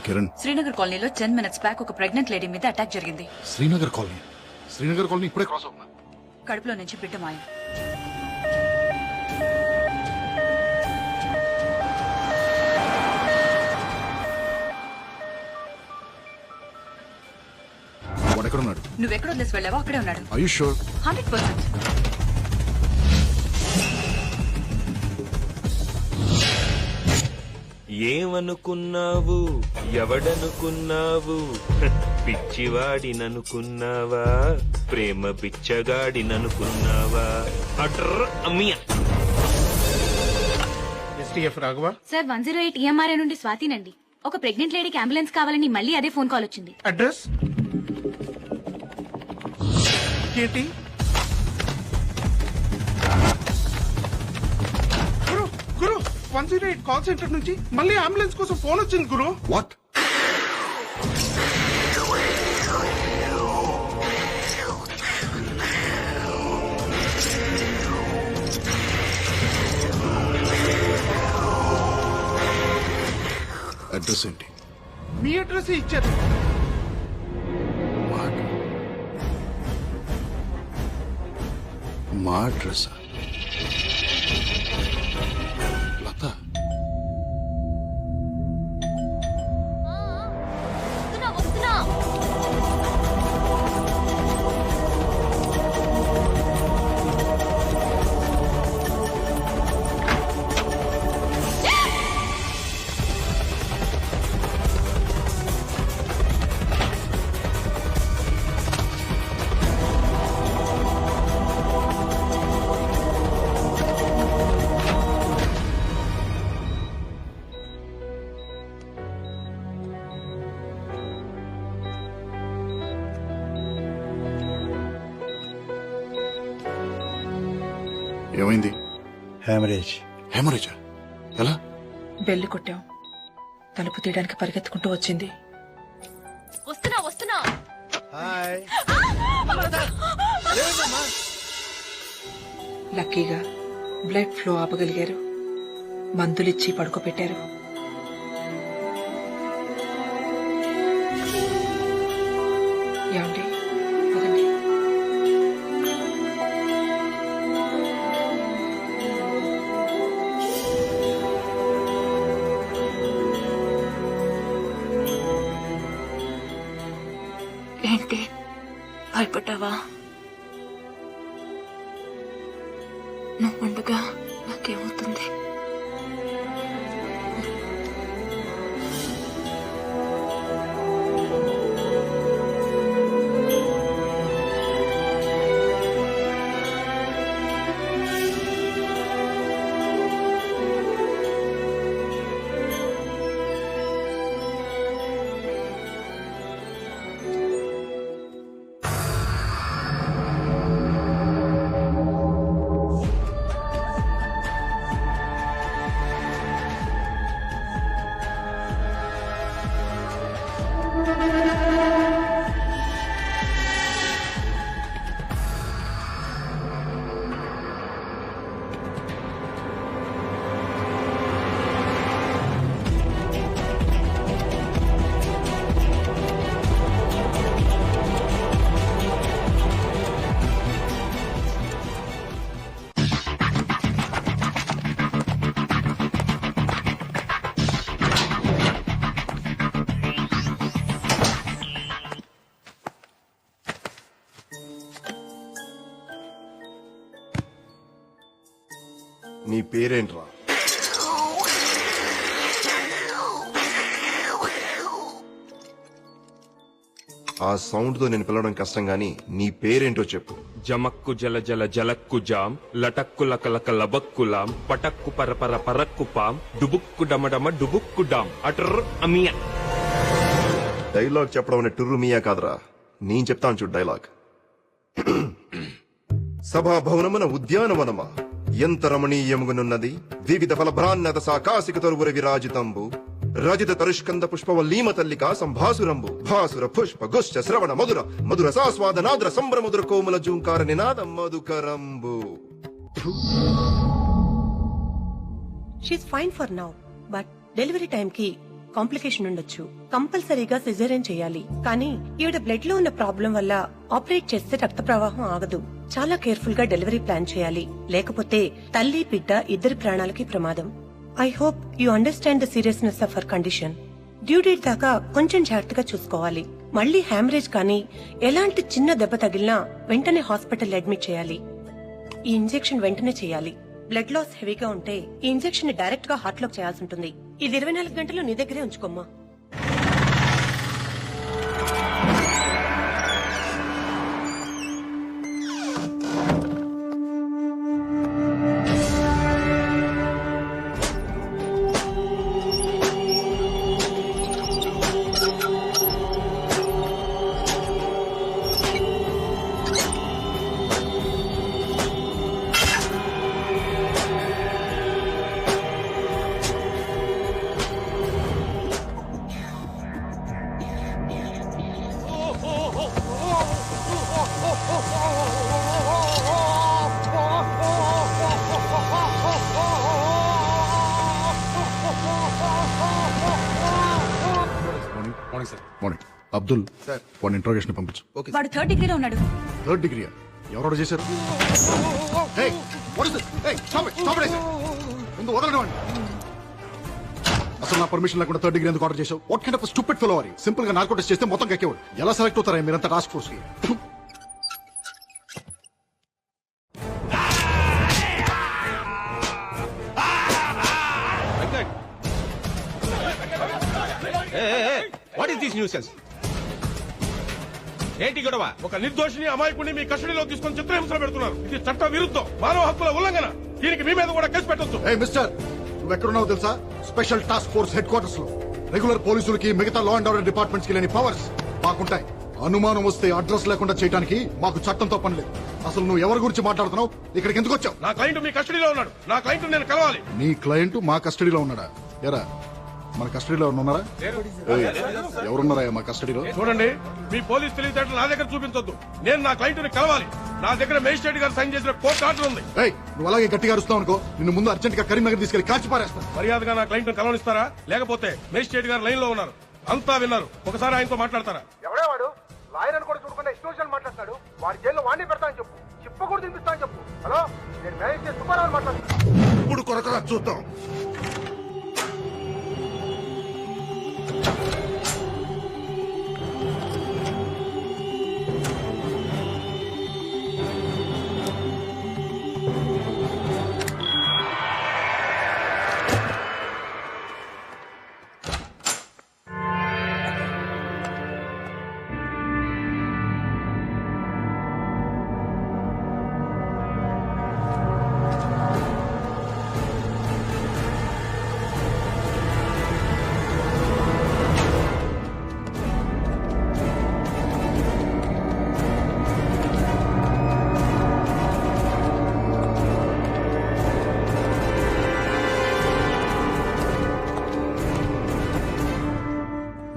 కిరణ్, శ్రీనగర్ కాలనీలో 10 minutes back ఒక pregnant lady మీద అటాక్ జరిగింది. శ్రీనగర్ కాలనీ ఇప్పుడే క్రాస్ అవుతున్నా. కడుపులో నుంచి బిడ్డ మాయం. వాడెక్కడున్నాడు? నువ్వెక్కడ వదిలేసి వెళ్ళావో అక్కడే ఉన్నాడు. Are you sure? 100%. ఏమనుకున్నావు, ఎవడనుకున్నావు? పిచ్చివాడిననుకున్నావా, ప్రేమ పిచ్చగాడిననుకున్నావా? అట్ర అమ్మియా. ఎస్టీఎఫ్ రాఘవ సార్ 108 EMRI నుండి స్వాతినండి. ఒక ప్రెగ్నెంట్ లేడీకి అంబులెన్స్ కావాలని మళ్ళీ అదే ఫోన్ కాల్ వచ్చింది. అడ్రస్ ఏంటి? గురు గురు 108 కాల్ సెంటర్ నుంచి మళ్ళీ అంబులెన్స్ కోసం ఫోన్ వచ్చింది గురు. వాట్? అడ్రస్ ఏంటి? మీ అడ్రస్ ఇచ్చారు. మా అడ్రస్ లత. ఏమైంది? హెమరేజా? ఎలా? బెల్లి కొట్టాం. తలుపు తీయడానికి పరిగెత్తుకుంటూ వచ్చింది. వస్తున్నా లక్కీగా బ్లడ్ ఫ్లో ఆపగలిగారు. మందులిచ్చి పడుకోబెట్టారు. ఏమండి, పదండి. ఏంటి భయపడ్డావా? నువ్వుండగా నాకేమవుతుంది? పేరేంట్రా? ఆ సౌండ్ తో నేను పిలవడం కష్టం గాని నీ పేరేంటో చెప్పు. జమక్కు జల జల జలక్కు జాం లటక్కు లకలక లబక్కులాం పటక్కు పరపర పరక్కు పాం డుబుక్కు డమడమ డుబుక్కు డాం అటర్ అమియా. డైలాగ్ చెప్పడం అనే టుర్రు మీయా కాదురా, నేను చెప్తాను చూడు డైలాగ్. సభాభవనమున ఉద్యానవనమా ఎంత రమణీయముగునున్నది, వివిధ ఫలభ్రాన్నత సాకాశిక తరువుర విరాజితంబు రజిత తరుష్కంద పుష్పవల్లీమ తల్లికా సంభాసురంబు భాసుర పుష్ప గుశ్చ శ్రవణ మధుర మధుర సాస్వాద నాద్ర సంభ్రమధుర కోమల జూంకార నినాద మధుకరంబు. She's fine for now, but delivery time కి కాంప్లికేషన్ ఉండొచ్చు. కంపల్సరీగా సిజేరియన్ చేయాలి. కానీ ఈవిడ బ్లడ్ లో ఉన్న ప్రాబ్లం వల్ల ఆపరేట్ చేస్తే రక్త ప్రవాహం ఆగదు. చాలా కేర్ఫుల్ గా డెలివరీ ప్లాన్ చేయాలి, లేకపోతే తల్లి బిడ్డ ఇద్దరి ప్రాణాలకి ప్రమాదం. I hope you understand the seriousness of her condition. Due date దాకా కొంచెం జాగ్రత్తగా చూసుకోవాలి. మళ్ళీ హ్యామరేజ్ కానీ ఎలాంటి చిన్న దెబ్బ తగిలినా వెంటనే హాస్పిటల్ అడ్మిట్ చేయాలి. ఈ ఇంజెక్షన్ వెంటనే చేయాలి. బ్లడ్ లాస్ హెవీగా ఉంటే ఈ ఇంజెక్షన్ ని డైరెక్ట్ గా హార్ట్ లోకి చేయాల్సి ఉంటుంది. ఇది 24 గంటలు నీ దగ్గరే ఉంచుకోమ్మా. Morning sir. Morning. Abdul sir. వాడిని ఇంట్రోగేషన్ పంపించు. వాడు 3rd డిగ్రీలో ఉన్నాడు. 3rd డిగ్రీ ఎవరు చేశారు? Hey, what is this? Hey, stop it, stop it, I said. ముందు వదలండి వాడిని. అసలు నా పర్మిషన్ లేకుండా 3rd డిగ్రీ ఎందుకు ఆర్డర్ చేశావు? What kind of stupid fellow are you? Simple గా నార్కో టెస్ట్ చేస్తే మొత్తం కక్కేవాడు. ఎలా సెలెక్ట్ అవుతారా మీరంతా టాస్క్ ఫోర్స్ కి? What is this nuisance? ఏంటి గొడవ? ఒక నిర్దోషిని అమాయకుడిని మీ కస్టడీలో తీసుకొని చిత్రహింసలు పెడుతున్నారు. ఇది చట్ట విరుద్ధం, మానవ హక్కుల ఉల్లంఘన. దీనికి మీ మీద కూడా కేసు పెట్టొచ్చు. ఏ మిస్టర్, నువ్వు ఎక్కడున్నావు తెలుసా? Special task force head quarters లో. రెగ్యులర్ పోలీసులకి మిగతా లా అండ్ ఆర్డర్ డిపార్ట్మెంట్స్ కి లేని పవర్స్ మాకుంటాయి. అనుమానం వస్తే అడ్రస్ లేకుండా చేయడానికి మాకు చట్టంతో పని లేదు. అసలు నువ్వు ఎవరి గురించి మాట్లాడుతున్నావు? ఇక్కడికి ఎందుకు వచ్చావు? నా క్లయింట్ మీ కస్టడీలో ఉన్నాడు. నా క్లయింట్ నేను కలవాలి. నీ క్లయింట్ మా కస్టడీలో ఉన్నాడా? ఎరా, మన కస్టడీలో ఉన్నారా? ఏయ్, ఎవరున్నారా మా కస్టడీలో? చూడండి, మీ పోలీస్ తెలివితేటలు నా దగ్గర చూపించొద్దు. నేను నా క్లయింట్ ని కలవాలి. నా దగ్గర మేజిస్ట్రేట్ గారు సైన్ చేసిన కోర్టు ఆర్డర్ ఉంది. ఏయ్, నువ్వు అలాగే గట్టిగా అరుస్తావు అనుకో, నిన్ను ముందు అర్జెంట్ గా కరీంనగర్ తీసుకెళ్లి కాల్చి పారేస్తాను. మర్యాదగా నా క్లయింట్ ని కలవనిస్తారా? లేకపోతే మేజిస్ట్రేట్ గారు లైన్ లో ఉన్నారు, అంతా విన్నారు. ఒకసారి ఆయనతో మాట్లాడతారా? ఎవడేవాడు? లాయర్ అని కూడా చూడకుండా ఇష్టం మాట్లాడతాడు. వాడి జైల్లో వాడిని పెడతాను చెప్పు, చిప్ప కూడా తినిపిస్తాను చెప్పు. హలో, నేను మేనేజ్ సుబ్బారావు మాట్లాడుతాను. ఇప్పుడు కొరకరా చూద్దాం.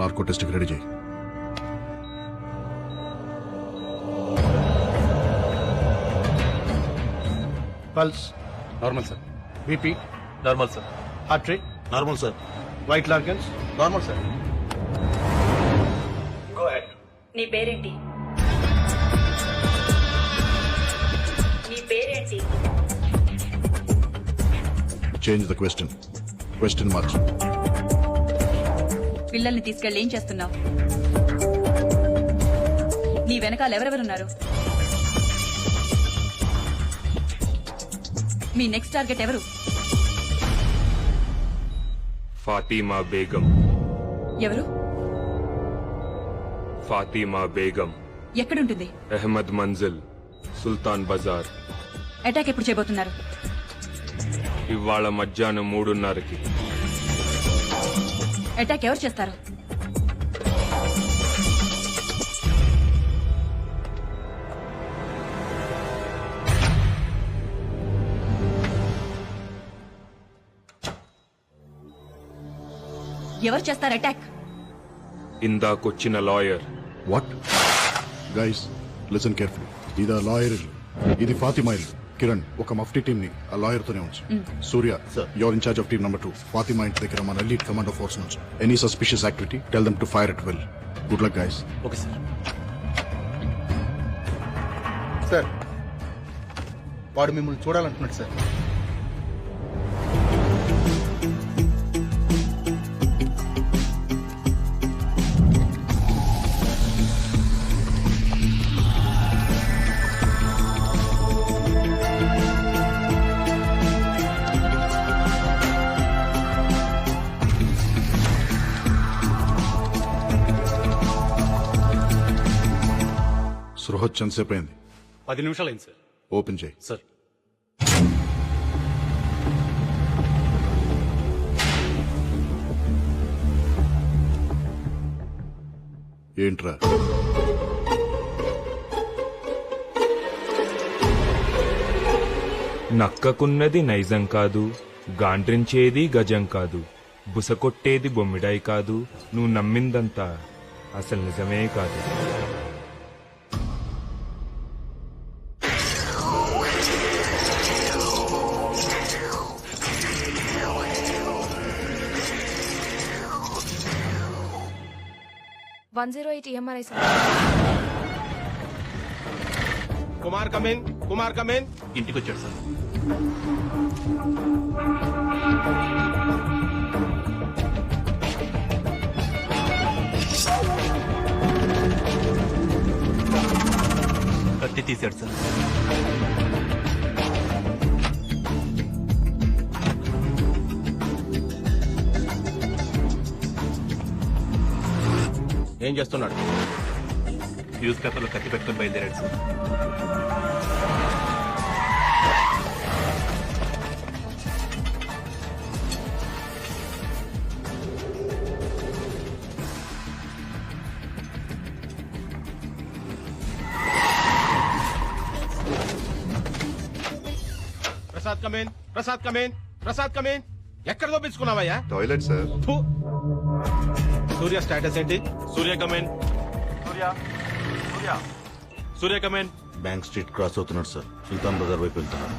నార్కో టెస్ట్ రెడీ చేయి. Pulse normal sir. BP normal sir. Heart rate normal sir. White లార్గన్స్ నార్మల్ సార్. నీ పేరేంటి? నీ పేరేంటి? చేంజ్ ద క్వశ్చన్ మార్చు. పిల్లల్ని తీసుకెళ్ళి ఏం చేస్తున్నావు? నీ వెనకాల ఎవరెవరున్నారు? మీ నెక్స్ట్ టార్గెట్ ఎవరు? ఫాతిమా బేగం. ఎవరు? ఫాతిమా బేగం ఎక్కడుంటుంది? అహ్మద్ మంజిల్, సుల్తాన్ బజార్. అటాక్ ఎప్పుడు చేయబోతున్నారు? ఇవాళ మధ్యాహ్నం 3:30కి. అటాక్ ఎవరు చేస్తారు? ఎవరు చేస్తారు అటాక్? ఇందాకొచ్చిన lawyer. What? Guys listen carefully. ఇది లాయర్ ఇల్లు, ఇది ఫాతిమా ఇల్లు. కిరణ్, ఒక మఫ్టీ టీమ్ ని ఆ లాయర్ తోనే ఉంచు. Surya, your in charge of team number 2. Fatima ఇంటి దగ్గర మన ఎలీట్ కమాండో ఫోర్స్ నుంచి any suspicious activity tell them to fire at will. Good luck guys. Okay sir. Sir, వాడు మిమ్మల్ని చూడాలంటున్నాడు సార్. సృహత్ ఎంతసేపు అయింది? 10 నిమిషాలు అయింది సార్. ఓపెన్ చేయి. సార్, ఏంట్రా? నక్కకున్నది నైజం కాదు, గాండ్రించేది గజం కాదు, బుసకొట్టేది బొమ్మిడాయి కాదు, నువ్వు నమ్మిందంతా అసలు నిజమే కాదు. Kumar come in, Kumar come in. ఇంటికి వచ్చాడు సార్. కత్తి తీశాడు సార్. ఏం చేస్తున్నాడు? న్యూస్ పేపర్లో కత్తి పెట్టుకుని బయలుదేరాడు sir. Prasad come in, Prasad come in, Prasad come in. ఎక్కడ దోపించుకున్నావయ్యా? Toilet sir. ఫు. సూర్య స్టేటస్ ఏంటి? Surya come in. Surya come in. Bank street cross అవుతున్నాడు సార్. సుల్తాన్ బజార్ వైపు వెళ్తున్నాడు.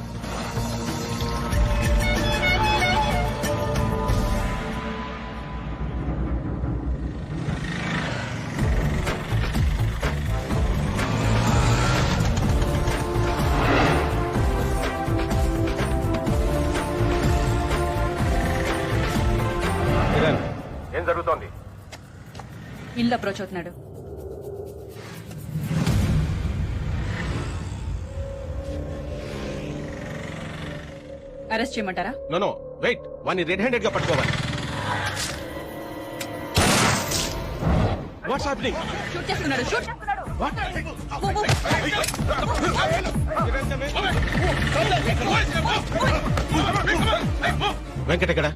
ఏం జరుగుతోంది? ఇల్లు అప్రోచ్ అవుతున్నాడు. అరెస్ట్ చేయమంటారా? నో నో వెయిట్, వాడిని రెడ్ హ్యాండెడ్ గా పట్టుకోవాలి. What's happening? షూట్ చేస్తున్నాడు. షూట్ చేస్తున్నాడు. వెంకట్ ఎక్కడ?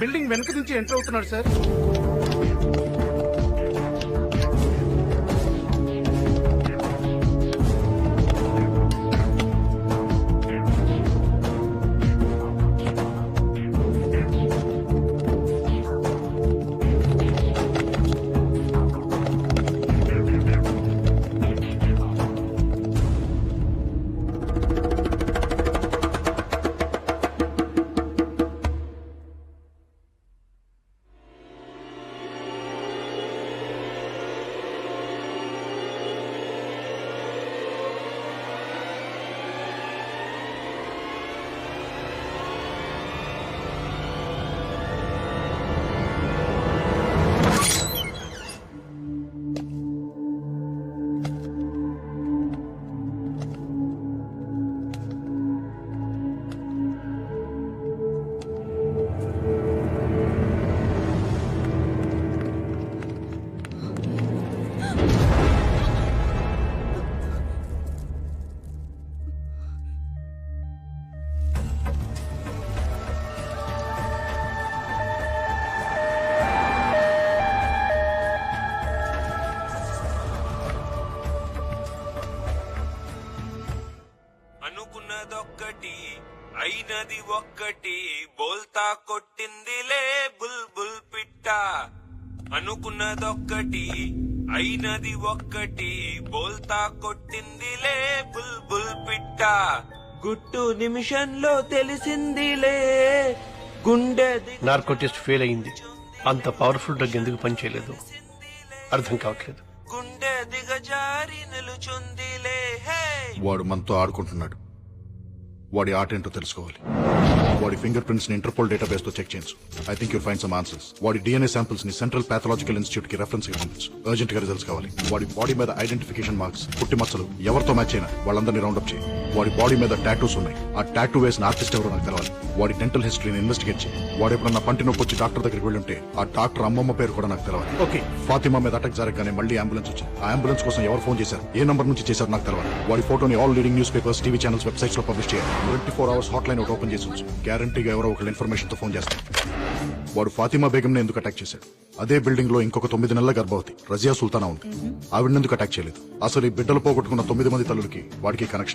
బిల్డింగ్ వెనక నుంచి ఎంటర్ అవుతున్నాడు సార్. అయినది ఒక్కటి బోల్తా కొట్టిందిలే బుల్ బుల్ పిట్ట అనుకున్నదొక్కటి అయినది ఒక్కటి బోల్తా కొట్టిందిలే బుల్ బుల్ పిట్ట గుట్టు నిమిషంలో తెలిసిందిలే గుండె నార్కో టెస్ట్ ఫెయిల్ అయింది. అంత పవర్ఫుల్ డ్రగ్ ఎందుకు పనిచేయలేదు అర్థం కావట్లేదు. గుండె దిగజారి నిలుచుందిలే హే వాడు మనతో ఆడుకుంటున్నాడు. వాడి ఆట ఏంటో తెలుసుకోవాలి. వాడి ఫింగర్ ప్రింట్స్ ని ఇంటర్పోల్ డేటాబేస్ తో చెక్ చేయించు. I think you find some answers. వాడి డిఎన్ఏ శాంపిల్స్ ని సెంట్రల్ పాథలాజికల్ ఇన్స్టిట్యూట్ కి రెఫరెన్స్ గా పంపించు. అర్జెంట్ గా రిజల్ట్స్ కావాలి. వాడి బాడీ మీద ఐడెంటిఫికేషన్ మార్క్స్, పుట్టి మచ్చలు ఎవరితో మ్యాచ్ అయినా వాళ్ళందరినీ రౌండప్ చేయి. వాడి బాడీ మీద టాటూస్ ఉన్నాయి. ఆ టాటూ వేసిన ఆర్టిస్ట్ ఎవరో నాకు తెలవాలి. వాడి డెంటల్ హిస్టరీని ఇన్వెస్టిగేట్ చేయి. వాడు ఎప్పుడన్నా పంటి నొప్పి వచ్చి డాక్టర్ దగ్గరికి వెళ్ళుంటే ఆ డాక్టర్ అమ్మమ్మ పేరు కూడా నాకు తెలవాలి. ఓకే. ఫాతిమా మీద అటాక్ జరగగానే మళ్ళీ అంబులెన్స్ వచ్చింది. ఆ అంబులెన్స్ కోసం ఎవరు ఫోన్ చేశారు, ఏ నంబర్ నుంచి చేశారు నాకు తెలవాలి. వాడి ఫోటోని all leading news papers, TV channels, websites లో పబ్లిష్ చేయాలి. 24 hours హాట్ లైన్ ఒకటి ఓపెన్ చేసి ఉంచు. గ్యారంటీగా ఎవరో ఒకళ్ళు ఇన్ఫర్మేషన్ తో ఫోన్ చేస్తారు. వాడు ఫాతిమా బేగం ని ఎందుకు అటాక్ చేశాడు? అదే బిల్డింగ్ లో ఇంకొక 9 నెలల గర్భవతి రజియా సుల్తానా ఉంది. ఆవిడెందుకు అటాక్ చేయలేదు? అసలు ఈ బిడ్డలు పోగొట్టుకున్న 9 మంది తల్లులకి వాడికి కనెక్షన్